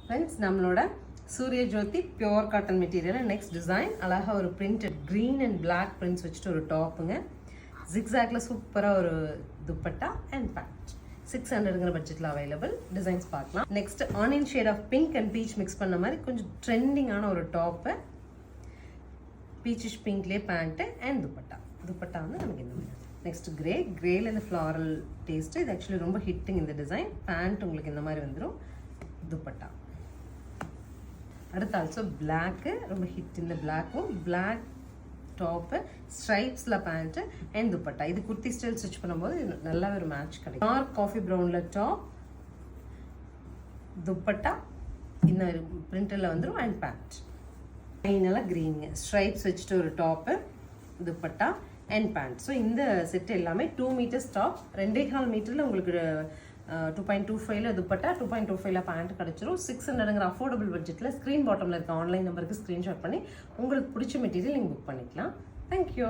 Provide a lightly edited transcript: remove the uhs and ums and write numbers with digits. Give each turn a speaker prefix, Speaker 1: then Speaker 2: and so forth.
Speaker 1: Friends, நம்மளோட Suriya Jothi pure cotton material next design அழகாக ஒரு printed green and black prints வச்சுட்டு ஒரு டாப்புங்க. ஜிக்ஸாக்ல சூப்பராக ஒரு துப்பட்டா அண்ட் பேண்ட். 600ங்கிற பட்ஜெட்டில் அவைலபிள். டிசைன்ஸ் பார்க்கலாம். Next onion shade of pink and peach mix பண்ண மாதிரி கொஞ்சம் ட்ரெண்டிங்கான ஒரு டாப்பு, பீச்சிஷ் பிங்க்லேயே பேண்ட்டு அண்ட் துப்பட்டா. துப்பட்டா வந்து நமக்கு இந்த மாதிரி. நெக்ஸ்ட் கிரேல இந்த ஃப்ளாரல் டேஸ்ட்டு. இது ஆக்சுவலி ரொம்ப ஹிட்டிங் இந்த டிசைன். பேண்ட் உங்களுக்கு இந்த மாதிரி வந்துடும். துப்பட்டா அடுத்து ஆல்சோ பிளாக்கு, ரொம்ப ஹிட் இந்த பிளாக்கும். பிளாக் டாப்பு, ஸ்ட்ரைப்ஸில் பேண்ட்டு அண்ட் துப்பட்டா. இது குர்த்தி ஸ்டைல் ஸ்டிச் பண்ணும்போது நல்லாவே ஒரு மேட்ச் கிடைக்கும். டார்க் காஃபி ப்ரௌனில் டாப், துப்பட்டா இந்த பிரிண்டில் வந்துடும் அண்ட் பேண்ட். ஃபைனலாக க்ரீனுங்க, ஸ்ட்ரைப்ஸ் வச்சுட்டு ஒரு top, dupatta and pant. So இந்த செட் எல்லாமே 2 மீட்டர்ஸ் டாப், 2.25 மீட்டரில் உங்களுக்கு 2.25 துப்பட்டா, 2.25 பேண்ட் கிடச்சிரும். 600ங்கிற அஃபோர்டபுள் பட்ஜெட்டில் ஸ்க்ரீன் பாட்டமில் இருக்க ஆன்லைன் நம்பருக்கு ஸ்க்ரீன்ஷாட் பண்ணி உங்களுக்கு பிடிச்ச மெட்டீரியல் நீங்கள் புக் பண்ணிக்கலாம். தேங்க்யூ.